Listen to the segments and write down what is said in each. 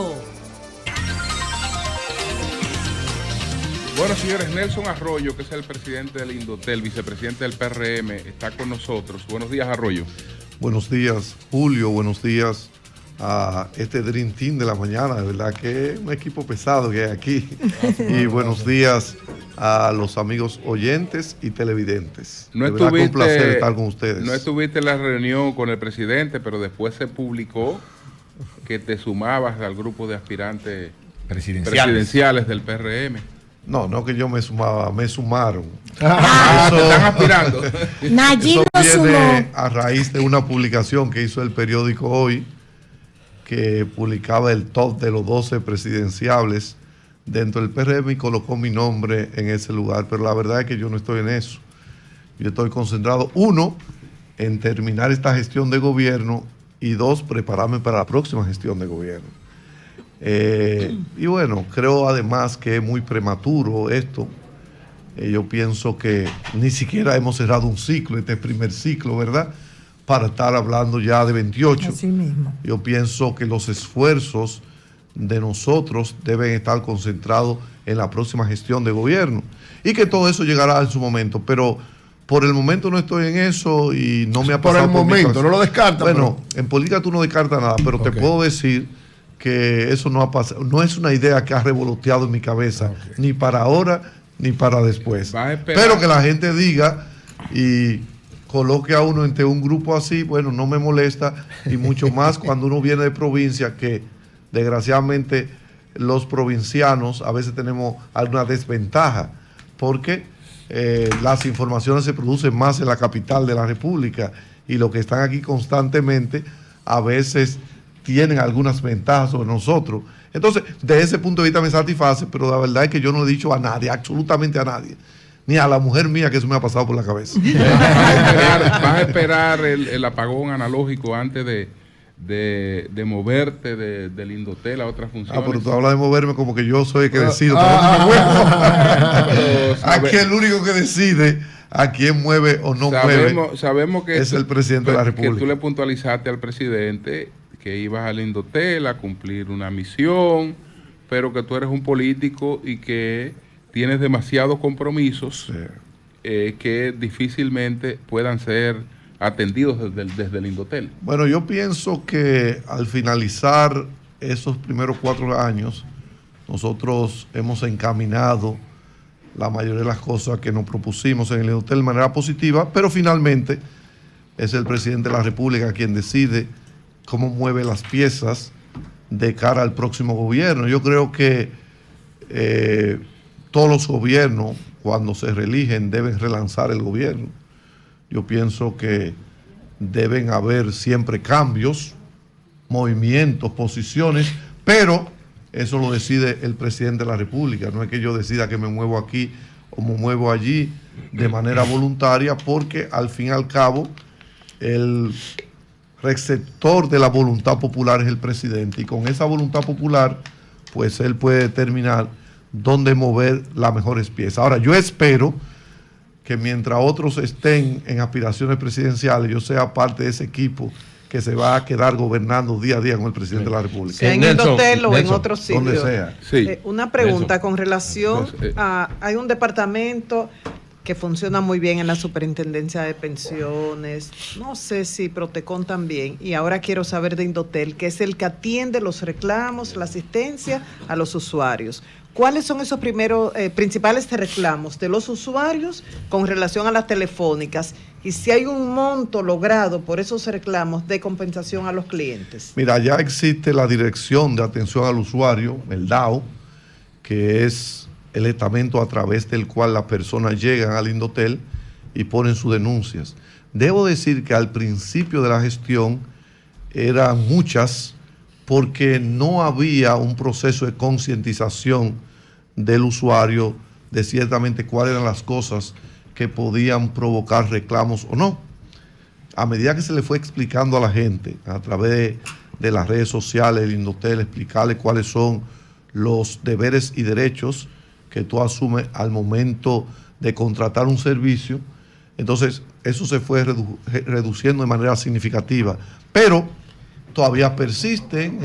Telemundo. Bueno, señores, Nelson Arroyo, que es el presidente del Indotel, vicepresidente del PRM, está con nosotros. Buenos días, Arroyo. Buenos días, Julio. Buenos días a este Dream Team de la mañana. De verdad que es un equipo pesado que hay aquí. Y buenos días a los amigos oyentes y televidentes. No de verdad que estuviste, un placer estar con ustedes. No estuviste en la reunión con el presidente, pero después se publicó que te sumabas al grupo de aspirantes presidenciales del PRM. No que yo me sumaba, me sumaron. Te están aspirando. Eso viene a raíz de una publicación que hizo el periódico Hoy, que publicaba el top de los 12 presidenciables dentro del PRM y colocó mi nombre en ese lugar. Pero la verdad es que yo no estoy en eso. Yo estoy concentrado, uno, en terminar esta gestión de gobierno y dos, prepararme para la próxima gestión de gobierno. Y bueno, creo además que es muy prematuro esto. Yo pienso que ni siquiera hemos cerrado un ciclo, este es el primer ciclo, ¿verdad? Para estar hablando ya de 28. Así mismo. Yo pienso que los esfuerzos de nosotros deben estar concentrados en la próxima gestión de gobierno y que todo eso llegará en su momento, pero por el momento no estoy en eso y no me ha pasado. Por el momento, no lo descartas. Bueno, en política tú no descartas nada, pero te puedo decir que eso no ha pasado, no es una idea que ha revoloteado en mi cabeza, ni para ahora ni para después. Pero que la gente diga y coloque a uno entre un grupo así, bueno, no me molesta, y mucho más cuando uno viene de provincia, que desgraciadamente los provincianos a veces tenemos alguna desventaja, porque las informaciones se producen más en la capital de la República, y los que están aquí constantemente a veces tienen algunas ventajas sobre nosotros. Entonces, de ese punto de vista me satisface, pero la verdad es que yo no le he dicho a nadie, absolutamente a nadie, ni a la mujer mía, que eso me ha pasado por la cabeza. ¿Vas a esperar el apagón analógico antes de moverte del Indotel a otras funciones? Pero tú hablas de moverme como que yo soy el que decido. Aquí el único que decide a quién mueve o no sabemos que es el presidente de la República. Que tú le puntualizaste al presidente que ibas al Indotel a cumplir una misión, pero que tú eres un político y que tienes demasiados compromisos que difícilmente puedan ser atendidos desde el Indotel. Bueno, yo pienso que al finalizar esos primeros 4 años, nosotros hemos encaminado la mayoría de las cosas que nos propusimos en el Indotel de manera positiva, pero finalmente es el presidente de la República quien decide cómo mueve las piezas de cara al próximo gobierno. Yo creo que todos los gobiernos, cuando se reeligen, deben relanzar el gobierno. Yo pienso que deben haber siempre cambios, movimientos, posiciones, pero eso lo decide el presidente de la República. No es que yo decida que me muevo aquí o me muevo allí de manera voluntaria, porque al fin y al cabo el receptor de la voluntad popular es el presidente, y con esa voluntad popular pues él puede determinar dónde mover las mejores piezas. Ahora, yo espero que mientras otros estén en aspiraciones presidenciales, yo sea parte de ese equipo que se va a quedar gobernando día a día con el presidente de la República. Sea en el hotel o en otro sitio. Donde sea. Una pregunta con relación a... Hay un departamento que funciona muy bien en la Superintendencia de Pensiones, no sé si Protecon también, y ahora quiero saber de Indotel, que es el que atiende los reclamos, la asistencia a los usuarios. ¿Cuáles son esos principales reclamos de los usuarios con relación a las telefónicas? Y si hay un monto logrado por esos reclamos de compensación a los clientes. Mira, ya existe la Dirección de Atención al Usuario, el DAO, que es el estamento a través del cual las personas llegan al Indotel y ponen sus denuncias. Debo decir que al principio de la gestión eran muchas, porque no había un proceso de concientización del usuario de ciertamente cuáles eran las cosas que podían provocar reclamos o no. A medida que se le fue explicando a la gente a través de las redes sociales, el Indotel, explicarle cuáles son los deberes y derechos que tú asumes al momento de contratar un servicio, entonces eso se fue reduciendo de manera significativa, pero todavía persisten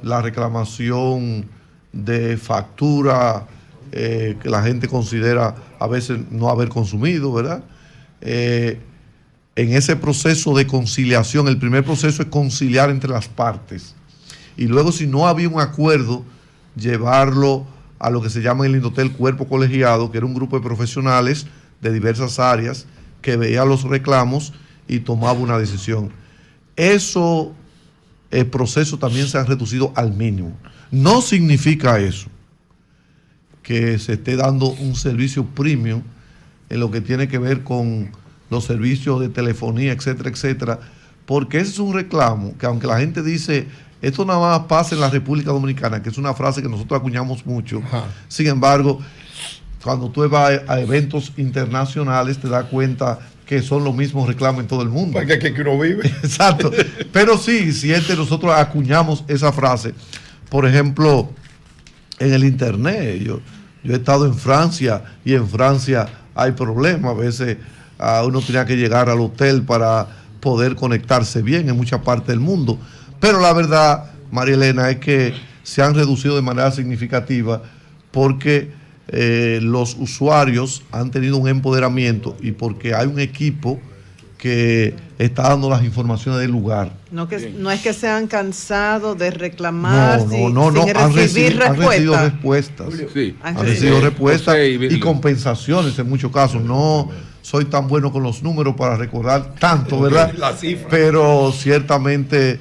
la reclamación de factura que la gente considera a veces no haber consumido, ¿verdad? En ese proceso de conciliación, el primer proceso es conciliar entre las partes. Y luego, si no había un acuerdo, llevarlo a lo que se llama en el Indotel cuerpo colegiado, que era un grupo de profesionales de diversas áreas que veía los reclamos y tomaba una decisión. Eso, el proceso también se ha reducido al mínimo. No significa eso que se esté dando un servicio premium en lo que tiene que ver con los servicios de telefonía, etcétera, etcétera, porque ese es un reclamo que, aunque la gente dice esto nada más pasa en la República Dominicana, que es una frase que nosotros acuñamos mucho, sin embargo, cuando tú vas a eventos internacionales te das cuenta que son los mismos reclamos en todo el mundo. Porque aquí que uno vive. Exacto. Pero sí, nosotros acuñamos esa frase. Por ejemplo, en el internet, yo he estado en Francia y en Francia hay problemas. A veces uno tenía que llegar al hotel para poder conectarse bien en muchas partes del mundo. Pero la verdad, María Elena, es que se han reducido de manera significativa porque los usuarios han tenido un empoderamiento y porque hay un equipo que está dando las informaciones del lugar. No es que se han cansado de reclamar sin han recibido respuestas. Sí. Han recibido respuestas y compensaciones en muchos casos. No soy tan bueno con los números para recordar tanto, ¿verdad? La cifra. Pero ciertamente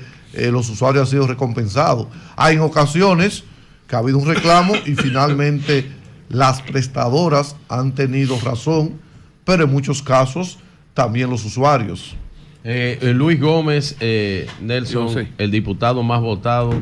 los usuarios han sido recompensados. Hay en ocasiones que ha habido un reclamo y finalmente las prestadoras han tenido razón, pero en muchos casos también los usuarios. Luis Gómez, Nelson, el diputado más votado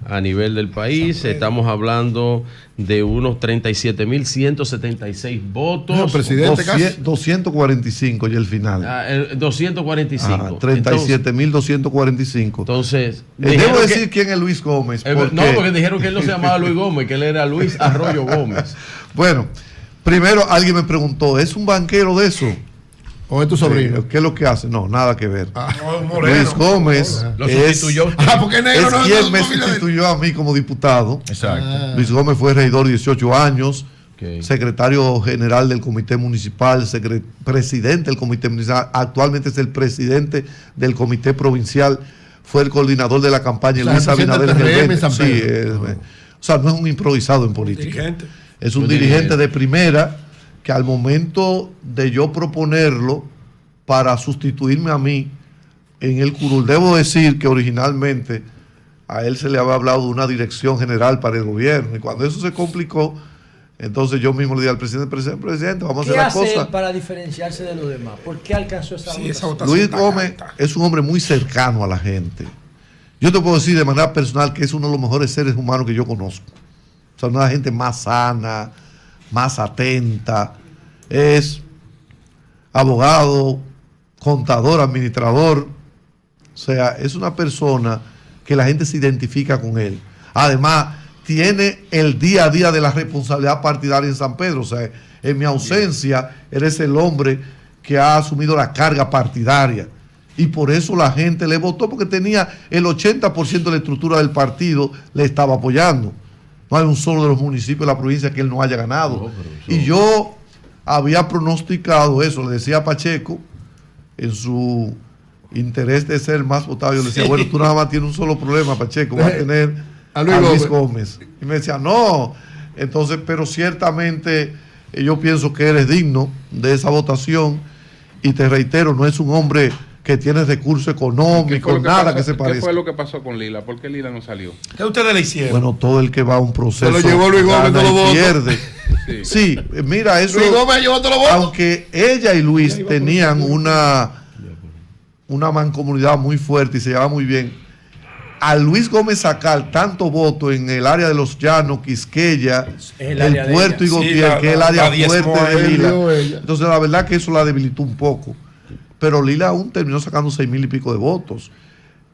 a nivel del país. Estamos hablando de unos 37.176 votos. No, presidente, 245 y el final. 245. 37.245. Entonces, debo decir quién es Luis Gómez. Porque dijeron que él no se llamaba Luis Gómez, que él era Luis Arroyo Gómez. Bueno, primero alguien me preguntó, ¿es un banquero de eso? ¿O es tu sobrino? ¿Qué es lo que hace? No, nada que ver. Luis Gómez lo sustituyó. Porque negro es quien me sustituyó a mí como diputado. Exacto. Luis Gómez fue regidor 18 años, secretario general del Comité Municipal, presidente del Comité Municipal, actualmente es el presidente del Comité Provincial, fue el coordinador de la campaña Luis Abinader. O sea, no es un improvisado en política. Es un dirigente de primera que al momento de yo proponerlo para sustituirme a mí en el curul, debo decir que originalmente a él se le había hablado de una dirección general para el gobierno, y cuando eso se complicó, entonces yo mismo le dije al presidente, vamos a hacer la cosa. ¿Qué hace para diferenciarse de los demás? ¿Por qué alcanzó esa votación? Luis Gómez es un hombre muy cercano a la gente. Yo te puedo decir de manera personal que es uno de los mejores seres humanos que yo conozco. O sea, una de la gente más sana, más atenta, es abogado, contador, administrador, o sea, es una persona que la gente se identifica con él. Además, tiene el día a día de la responsabilidad partidaria en San Pedro, o sea, en mi ausencia, eres el hombre que ha asumido la carga partidaria. Y por eso la gente le votó, porque tenía el 80% de la estructura del partido, le estaba apoyando. No hay un solo de los municipios de la provincia que él no haya ganado. Y yo había pronosticado eso, le decía a Pacheco, en su interés de ser más votado, yo le decía, bueno, tú nada más tienes un solo problema, Pacheco, va a tener a Luis Gómez. Y me decía, no. Entonces, pero ciertamente yo pienso que eres digno de esa votación, y te reitero, no es un hombre que tiene recursos económicos, nada que se parezca. ¿Qué fue lo que pasó con Lila? ¿Por qué Lila no salió? ¿Qué ustedes le hicieron? Bueno, todo el que va a un proceso se lo llevó Luis Gómez, todos los votos. Pierde. Sí, mira, eso. Luis Gómez llevó todos los votos. Aunque ella y Luis tenían una mancomunidad muy fuerte y se llevaba muy bien, a Luis Gómez sacar tanto voto en el área de los Llanos, Quisqueya, el Puerto y Gautier, que es el área fuerte de Lila. Entonces, la verdad que eso la debilitó un poco. Pero Lila aún terminó sacando 6,000 y pico de votos.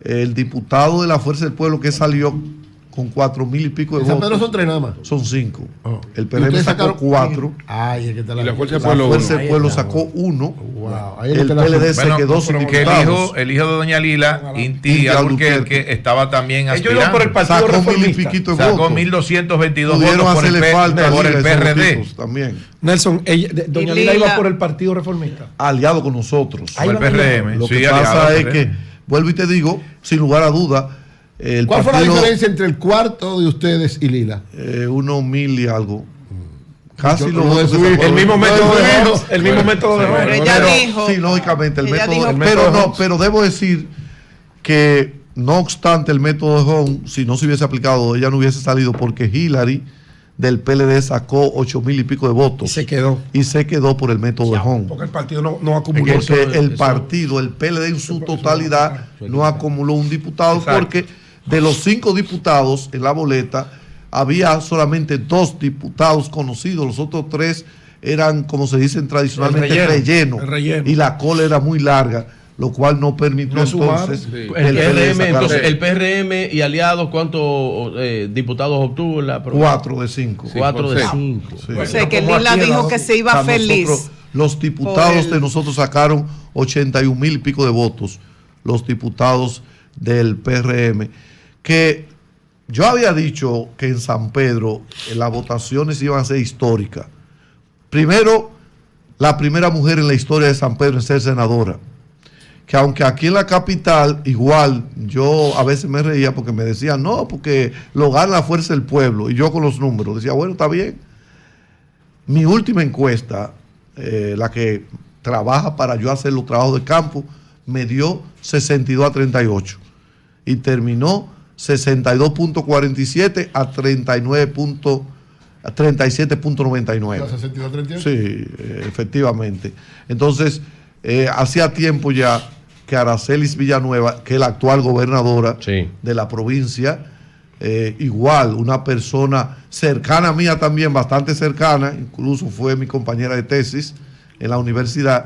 El diputado de la Fuerza del Pueblo que salió con 4,000 y pico de ¿En San votos. Pedro son 3 nada más? Son 5. Oh. El PRM sacó 4. Ay, es que te Y la Fuerza del La Pueblo, Fuerza del uno. Pueblo sacó 1. Wow. El PLD se quedó sin que diputados. el hijo de doña Lila, Inti Inti Alburquerque, Alburquerque, estaba también Ellos aspirando. iban por el Partido Sacó 1,000 y Reformista. piquito de Sacó votos. 1.222 Pudieron votos por hacerle falta por el a Lila, esos PRD. tipos también. Nelson, doña Y Lila Lila iba por el Partido Reformista. Aliado con nosotros. Ahí Por el van a PRM. Lo sí, que aliado pasa al es PRM. que, vuelvo y te digo, sin lugar a duda, el ¿Cuál fue la partido, diferencia entre el cuarto de ustedes y Lila? 1,000 y algo. Casi Yo lo no votos de su que hijo. sacó. El mismo No, método de no, Hobbes. El mismo método de Pero Hobbes. ella Pero, dijo. sí, lógicamente, el ella método. dijo- Pero no, pero debo decir que no obstante el método de Home, si no se hubiese aplicado, ella no hubiese salido porque Hillary del PLD sacó 8,000 y pico de votos. Y se quedó. Y se quedó por el método de Home. Porque el partido no acumuló. Porque el partido, el PLD en su totalidad, no acumuló un diputado. Exacto. Porque de los 5 diputados en la boleta, había solamente 2 diputados conocidos. Los otros 3 eran, como se dicen tradicionalmente, El relleno. relleno. Y la cola era muy larga, lo cual no permitió No sumaron. entonces Sí. que El PLD PRM, sacara entonces, el PRM y aliados, ¿cuántos diputados obtuvo la 4 de 5. 4 de Sí. 5. Sí. O sea, que Como Lila aquí en dijo la- que se iba O sea, feliz. nosotros, los diputados por el- de nosotros sacaron 81,000 y pico de votos, los diputados del PRM, que yo había dicho que en San Pedro las votaciones iban a ser históricas. Primero, la primera mujer en la historia de San Pedro en ser senadora. Que aunque aquí en la capital, igual, yo a veces me reía porque me decían, no, porque lo gana la Fuerza del Pueblo. Y yo con los números decía, bueno, está bien. Mi última encuesta, la que trabaja para yo hacer los trabajos de campo, me dio 62-38 y terminó 62.47 a 37.99. 62-38. Sí, efectivamente. Entonces, hacía tiempo ya que Aracelis Villanueva, que es la actual gobernadora Sí. de la provincia, igual, una persona cercana a mía también, bastante cercana, incluso fue mi compañera de tesis en la universidad,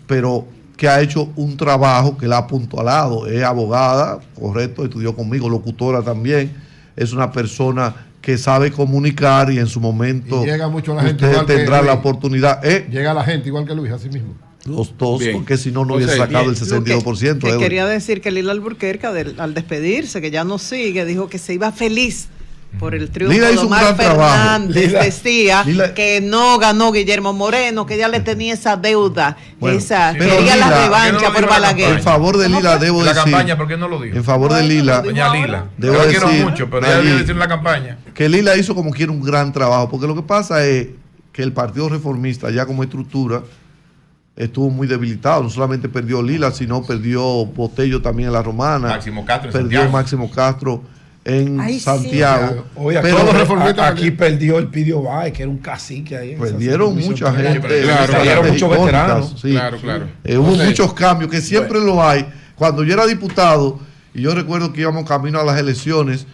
pero que ha hecho un trabajo que la ha apuntalado. Es abogada, correcto, estudió conmigo, locutora también, es una persona que sabe comunicar y en su momento Y llega mucho la gente usted igual que tendrá la Luis. oportunidad. Llega la gente igual que Luis, así mismo. Los dos, Bien. porque si no, no O hubiese sea, sacado el Lo que- 62%. que Edwin. quería decir que Lila Alburquerque, al despedirse, que ya no sigue, dijo que se iba feliz por el triunfo Lila de hizo un Omar gran trabajo. Fernández. Lila- Decía Lila- que no ganó Guillermo Moreno, que ya le tenía esa deuda, Bueno, esa, pero quería Lila- la ¿por qué no revancha lo por dijo en la Balaguer. En favor de Lila, debo En la decir. campaña, ¿por qué no lo dijo? En favor de Bueno, Lila, lo dijo Doña ahora. Lila. Debo Yo la quiero decir, mucho, pero ella Nayib, debió decir en la campaña. que Lila hizo como quiera un gran trabajo, porque lo que pasa es que el Partido Reformista, ya como estructura, estuvo muy debilitado. No solamente perdió Lila, sino perdió Botello también en La Romana. Máximo Castro en Perdió Santiago. Máximo Castro en Ay, sí. Santiago. Oye, Pero todos los reformistas aquí perdió el Pidio Báez, que era un cacique ahí. en esa perdieron circunscripción mucha también. gente. Claro, salieron muchos icónicas, veteranos. sí. Claro, claro. Hubo Entonces, muchos cambios, que siempre lo hay. Cuando yo era diputado, y yo recuerdo que íbamos camino a las elecciones,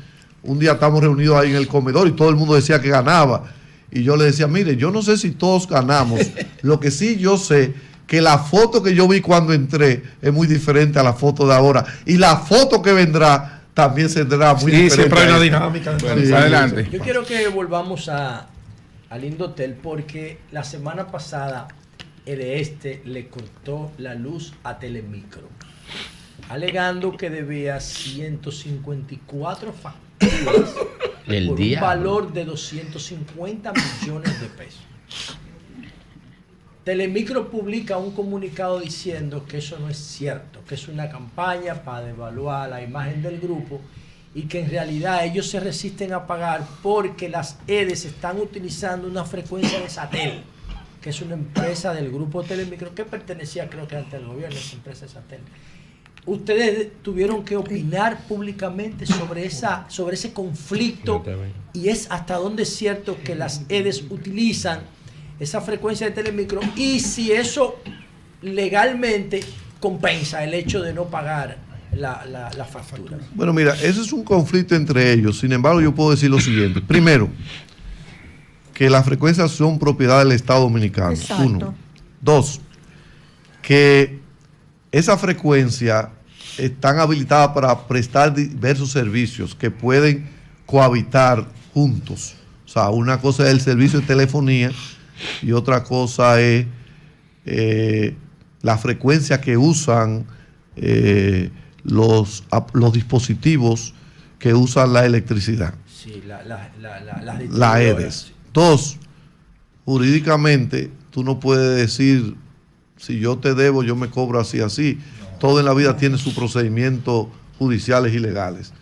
un día estábamos reunidos ahí en el comedor y todo el mundo decía que ganaba. Y yo le decía, mire, yo no sé si todos ganamos. Lo que sí yo sé, que la foto que yo vi cuando entré es muy diferente a la foto de ahora. Y la foto que vendrá también será muy Sí, diferente. siempre hay a una esta. dinámica. bueno, Sí. adelante. Yo quiero que volvamos al Indotel porque la semana pasada el Este le cortó la luz a Telemicro, alegando que debía 154 facturas El por diablo. un valor de 250 millones de pesos. Telemicro publica un comunicado diciendo que eso no es cierto, que es una campaña para devaluar la imagen del grupo y que en realidad ellos se resisten a pagar porque las EDES están utilizando una frecuencia de Satel, que es una empresa del grupo Telemicro que pertenecía, creo que antes al gobierno, esa empresa de Satel. Ustedes tuvieron que opinar públicamente sobre ese conflicto y es hasta dónde es cierto que las EDES utilizan esa frecuencia de Telemicro y si eso legalmente compensa el hecho de no pagar la factura. Bueno, mira, ese es un conflicto entre ellos. Sin embargo, yo puedo decir lo siguiente. Primero, que las frecuencias son propiedad del Estado Dominicano. Exacto. 1. 2, que esa frecuencia están habilitadas para prestar diversos servicios que pueden cohabitar juntos. O sea, una cosa es el servicio de telefonía y otra cosa es la frecuencia que usan los dispositivos que usan la electricidad. Sí, la EDES. Dos, jurídicamente, tú no puedes decir, si yo te debo, yo me cobro así, así. No. Todo en la vida tiene sus procedimientos judiciales y legales.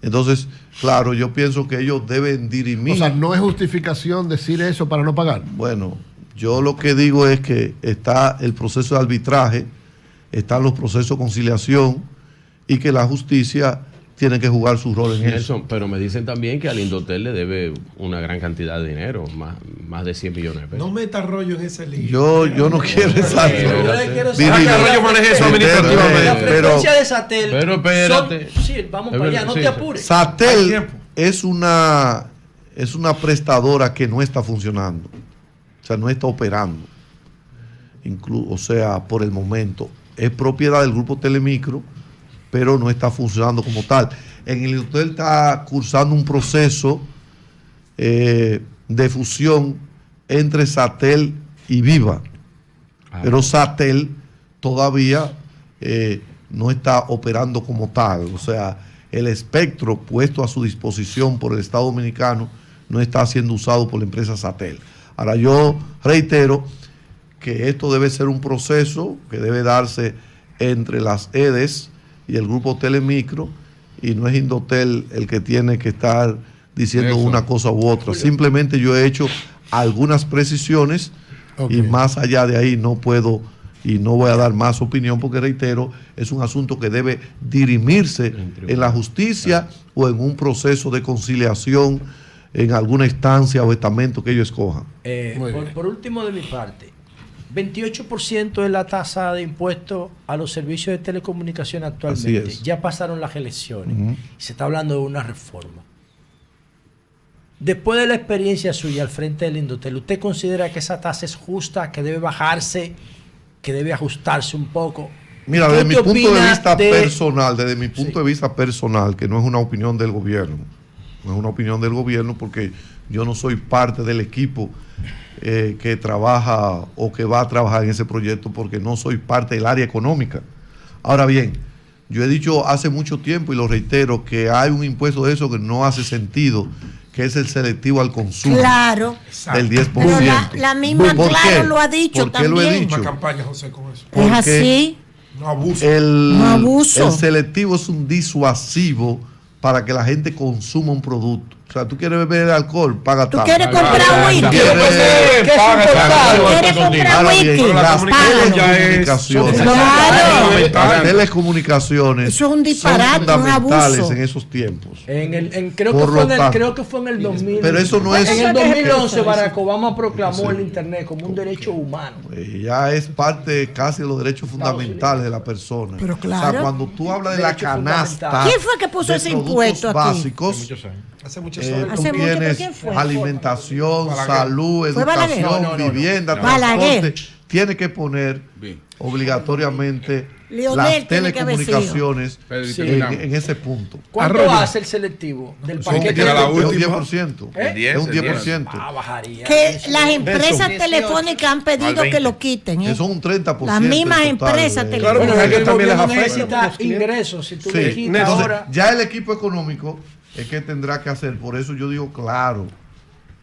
Entonces, claro, yo pienso que ellos deben dirimir. O sea, ¿no es justificación decir eso para no pagar? Bueno, yo lo que digo es que está el proceso de arbitraje, están los procesos de conciliación y que la justicia tiene que jugar su rol en Nelson, eso. pero me dicen también que al Indotel le debe una gran cantidad de dinero, más de 100 millones de pesos. No metas rollo en ese lío. Yo no quiero esa. Arroyo maneje eso administrativamente. La frecuencia de Satel. Pero espérate. Sí, vamos para allá, no te apures. Satel es una prestadora que no está funcionando. O sea, no está operando. O sea, por el momento. Es propiedad del grupo Telemicro, pero no está funcionando como tal. En el hotel está cursando un proceso de fusión entre Satel y Viva. Pero Satel todavía no está operando como tal. O sea, el espectro puesto a su disposición por el Estado Dominicano no está siendo usado por la empresa Satel. Ahora, yo reitero que esto debe ser un proceso que debe darse entre las EDES y el grupo Telemicro, y no es Indotel el que tiene que estar diciendo una cosa u otra. Simplemente yo he hecho algunas precisiones y más allá de ahí no puedo y no voy a dar más opinión porque, reitero, es un asunto que debe dirimirse en la justicia o en un proceso de conciliación en alguna instancia o estamento que ellos escojan. Por último, de mi parte, 28% es la tasa de impuesto a los servicios de telecomunicación actualmente. Ya pasaron las elecciones. Se está hablando de una reforma. Después de la experiencia suya al frente del Indotel, ¿usted considera que esa tasa es justa, que debe bajarse, que debe ajustarse un poco? Mira, desde mi punto de vista personal, que no es una opinión del gobierno, no es una opinión del gobierno porque yo no soy parte del equipo que trabaja o que va a trabajar en ese proyecto porque no soy parte del área económica. Ahora bien, yo he dicho hace mucho tiempo y lo reitero que hay un impuesto de eso que no hace sentido, que es el selectivo al consumo. Claro. Del 10%. Pero la misma Claro lo ha dicho ¿Por qué también. lo he dicho? Una campaña, José, con eso. Es así. No abuso. No abuso. El selectivo es un disuasivo para que la gente consuma un producto. O sea, tú quieres beber alcohol, paga tanto. Tú quieres comprar whisky. Las telecomunicaciones eso es un disparate, son fundamentales un abuso en esos tiempos. Creo que fue en el 2000. Pero eso no es. En el 2011 Barack Obama proclamó el Internet como un derecho humano. Ya es parte casi de los derechos fundamentales de la persona. Pero claro. O sea, cuando tú hablas de la canasta. ¿Quién fue que puso ese impuesto aquí? Básicos. Hace muchos tú tienes alimentación, salud, educación, vivienda, transporte. Tiene que poner obligatoriamente las telecomunicaciones en ese punto. ¿Cuánto hace el selectivo del paquete? Es un 10%. Es un 10%. Bajaría. Que las empresas telefónicas han pedido que lo quiten. Eso es un 30%. Las mismas empresas telefónicas. Claro, que también les afecta ingresos. Si tú le quitas ahora. Ya el equipo económico es que tendrá que hacer. Por eso yo digo claro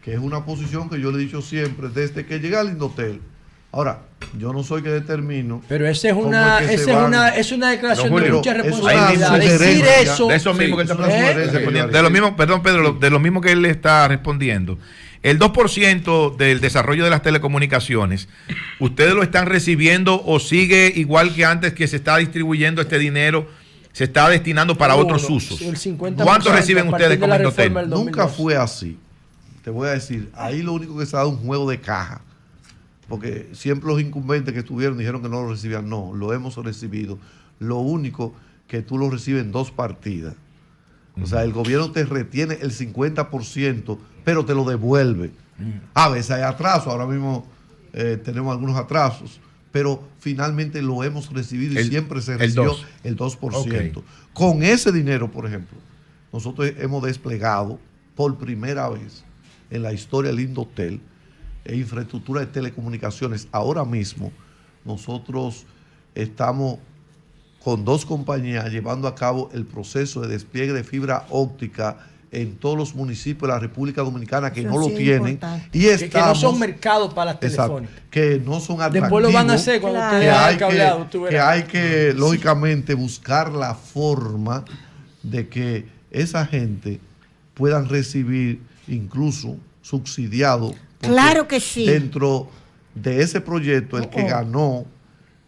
que es una posición que yo le he dicho siempre desde que llegué al Indotel. Ahora, yo no soy que determino. Pero esa es una declaración de mucha responsabilidad. Decir eso. De eso mismo que está respondiendo. De lo mismo, perdón, Pedro, de lo mismo que él le está respondiendo. El 2% del desarrollo de las telecomunicaciones, ¿ustedes lo están recibiendo o sigue igual que antes que se está distribuyendo este dinero? Se está destinando para otros usos. ¿Cuánto reciben ustedes como Indotel? Nunca fue así. Te voy a decir, ahí lo único que se ha dado es un juego de caja. Porque siempre los incumbentes que estuvieron dijeron que no lo recibían. No, lo hemos recibido. Lo único que tú lo recibes en 2 partidas. O sea, el gobierno te retiene el 50%, pero te lo devuelve. A veces hay atrasos. Ahora mismo tenemos algunos atrasos. Pero finalmente lo hemos recibido y siempre se recibió el 2%. Okay. Con ese dinero, por ejemplo, nosotros hemos desplegado por primera vez en la historia del Indotel infraestructura de telecomunicaciones. Ahora mismo nosotros estamos con 2 compañías llevando a cabo el proceso de despliegue de fibra óptica en todos los municipios de la República Dominicana que no lo tienen. Y estamos, que no son mercados para las telefónicas. Que no son atractivos. Después lo van a hacer cuando ustedes hayan cableado. Que hay que, lógicamente, buscar la forma de que esa gente puedan recibir incluso subsidiado. Claro que sí. Dentro de ese proyecto, el que ganó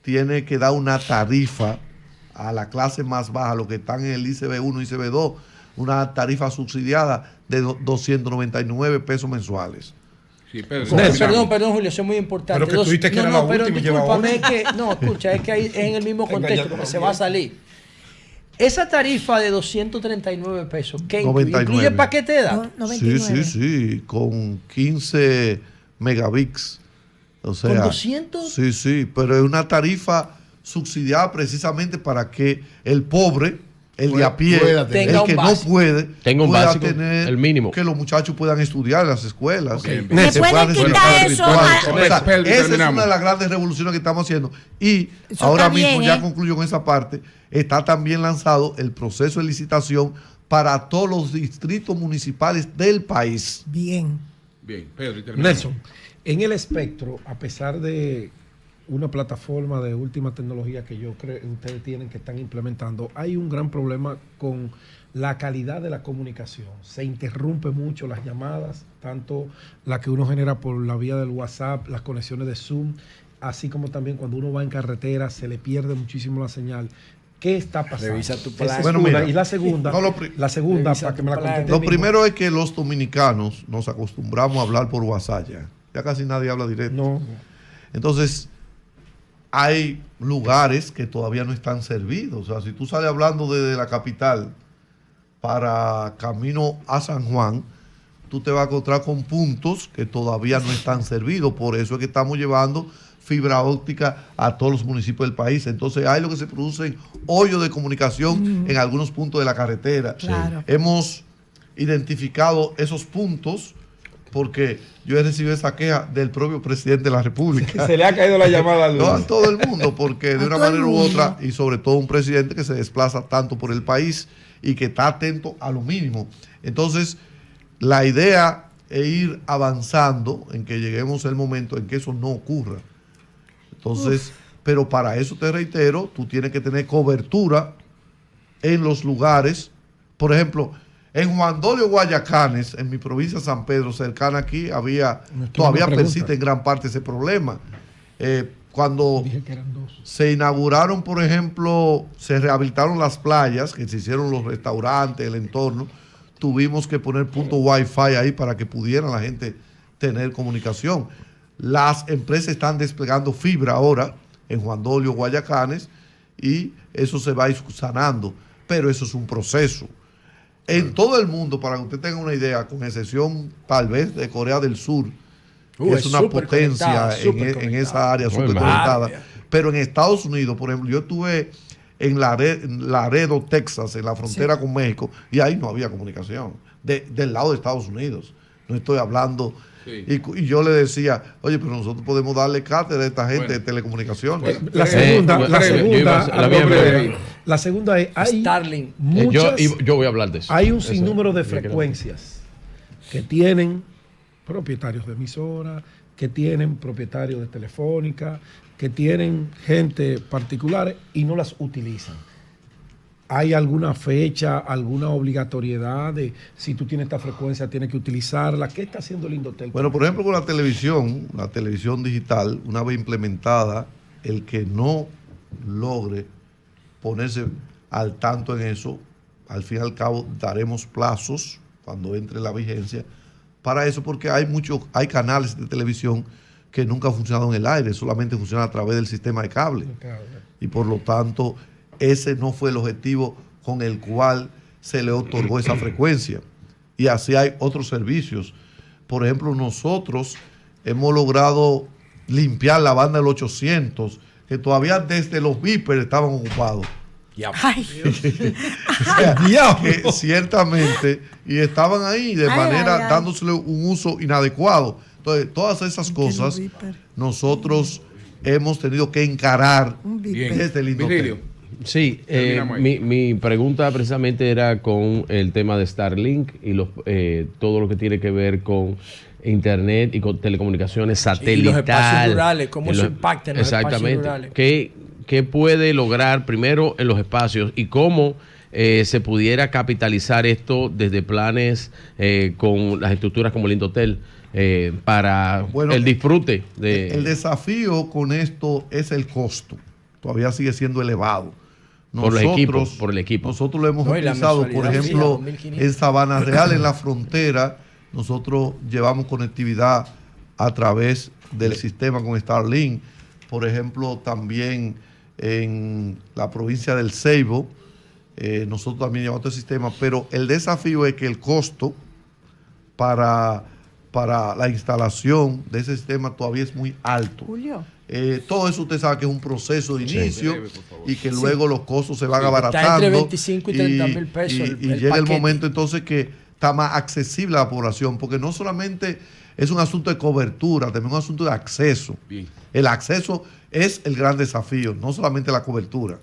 tiene que dar una tarifa a la clase más baja, los que están en el ICB1 y ICB2, una tarifa subsidiada de 299 pesos mensuales. Sí, Pedro, perdón, Julio, eso es muy importante. Pero que tú dijiste que era la última y lleva otra. Escucha, es que ahí es en el mismo contexto, porque se va a salir. Esa tarifa de 239 pesos, ¿qué incluye el paquete de datos? Sí, con 15 megabits. O sea, ¿con 200? Sí, pero es una tarifa subsidiada precisamente para que el pobre, el de a pie, el que no puede, pueda tener el mínimo, que los muchachos puedan estudiar en las escuelas. ¿Me pueden quitar eso? Esa es una de las grandes revoluciones que estamos haciendo. Y eso ahora mismo, ya concluyo con esa parte, está también lanzado el proceso de licitación para todos los distritos municipales del país. Bien, Pedro, Nelson, en el espectro, a pesar de una plataforma de última tecnología que yo creo que ustedes tienen, que están implementando, hay un gran problema con la calidad de la comunicación. Se interrumpe mucho las llamadas, tanto la que uno genera por la vía del WhatsApp, las conexiones de Zoom, así como también cuando uno va en carretera se le pierde muchísimo la señal. ¿Qué está pasando? Revisa tu plan. Bueno, mira, y la segunda, para que me la conteste. Lo primero es que los dominicanos nos acostumbramos a hablar por WhatsApp ya. Ya casi nadie habla directo. No. Entonces, hay lugares que todavía no están servidos. O sea, si tú sales hablando desde la capital para camino a San Juan, tú te vas a encontrar con puntos que todavía no están servidos. Por eso es que estamos llevando fibra óptica a todos los municipios del país. Entonces, hay lo que se producen hoyos de comunicación en algunos puntos de la carretera. Claro. Hemos identificado esos puntos porque yo he recibido esa queja del propio presidente de la República. Se le ha caído la llamada al no a todo el mundo, porque de una manera u otra, y sobre todo un presidente que se desplaza tanto por el país y que está atento a lo mínimo. Entonces, la idea es ir avanzando en que lleguemos el momento en que eso no ocurra. Entonces, pero para eso te reitero, tú tienes que tener cobertura en los lugares. Por ejemplo, en Juan Dolio, Guayacanes, en mi provincia de San Pedro, cercana aquí, todavía persiste en gran parte ese problema. Cuando se inauguraron, por ejemplo, se rehabilitaron las playas, que se hicieron los restaurantes, el entorno, tuvimos que poner punto Wi-Fi ahí para que pudiera la gente tener comunicación. Las empresas están desplegando fibra ahora en Juan Dolio, Guayacanes, y eso se va a ir sanando, pero eso es un proceso. En todo el mundo, para que usted tenga una idea, con excepción tal vez de Corea del Sur, que es una potencia en esa área súper conectada, pero en Estados Unidos, por ejemplo, yo estuve en Laredo, Texas, en la frontera con México, y ahí no había comunicación, del lado de Estados Unidos. No estoy hablando... Sí. Y yo le decía, oye, pero nosotros podemos darle cátedra a esta gente de telecomunicaciones. La segunda es, hay Starlink. Yo voy a hablar de eso. Hay un sinnúmero de frecuencias que tienen propietarios de emisoras, que tienen propietarios de telefónica, que tienen gente particular y no las utilizan. ¿Hay alguna fecha, alguna obligatoriedad de si tú tienes esta frecuencia tienes que utilizarla? ¿Qué está haciendo el Indotel? Bueno, por ejemplo, con la televisión digital, una vez implementada, el que no logre ponerse al tanto en eso, al fin y al cabo daremos plazos cuando entre la vigencia para eso, porque hay canales de televisión que nunca han funcionado en el aire, solamente funcionan a través del sistema de cable. Y por lo tanto, ese no fue el objetivo con el cual se le otorgó esa frecuencia. Y así hay otros servicios. Por ejemplo, nosotros hemos logrado limpiar la banda del 800, que todavía desde los Viper estaban ocupados. Que ciertamente, y estaban ahí de manera dándosele un uso inadecuado. Entonces, todas esas cosas nosotros hemos tenido que encarar desde el Indotel. Sí, mi pregunta precisamente era con el tema de Starlink y todo lo que tiene que ver con internet y con telecomunicaciones satelital. Y los espacios rurales, cómo eso impacta en los espacios rurales. ¿Qué puede lograr primero en los espacios y cómo se pudiera capitalizar esto desde planes con las estructuras como el Indotel para el disfrute? El desafío con esto es el costo. Todavía sigue siendo elevado. Por el equipo. Nosotros lo hemos utilizado, por ejemplo, en Sabana Real, en la frontera. Nosotros llevamos conectividad a través del sistema con Starlink. Por ejemplo, también en la provincia del Ceibo, nosotros también llevamos este sistema. Pero el desafío es que el costo para la instalación de ese sistema todavía es muy alto. Julio. Todo eso usted sabe que es un proceso de inicio y que luego los costos se van abaratando. Está entre 25 y 30 mil pesos. Y llega el momento entonces que está más accesible a la población, porque no solamente es un asunto de cobertura, también es un asunto de acceso. Bien. El acceso es el gran desafío, no solamente la cobertura.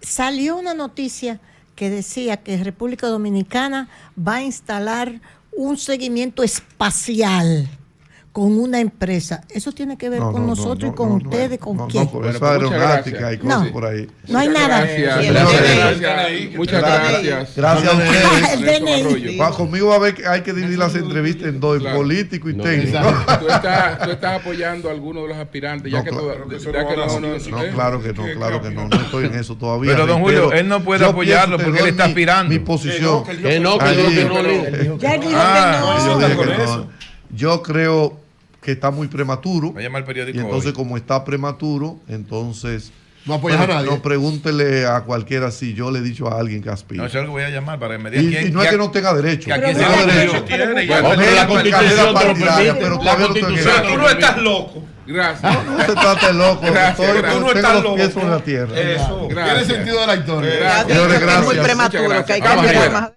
Salió una noticia que decía que República Dominicana va a instalar un seguimiento espacial con una empresa. Eso tiene que ver con nosotros y con ustedes, ¿con quién? Por eso aeronáutica y cosas por ahí. No hay nada. Muchas gracias. Gracias a ustedes. Conmigo hay que dividir las entrevistas en dos, político y técnico. Tú estás apoyando a algunos de los aspirantes, ya que no, claro que no estoy en eso todavía. Pero don Julio, él no puede apoyarlo porque él está aspirando. Mi posición. Yo creo que está muy prematuro. Va a llamar el periódico y entonces, hoy. Como está prematuro, entonces no apoyas a nadie. No, pregúntele a cualquiera si yo le he dicho a alguien que aspira. No, eso es lo que voy a llamar para que me diga. Y no es que no tenga derecho. Aquí tenga derecho. Pero la Constitución te lo permite. La Constitución. Tú no estás loco. Gracias. No se trata de loco. Tú no estás loco. Pies sobre la tierra. Eso. Tiene sentido de la historia. Gracias. Es muy prematuro, que hay que esperar más.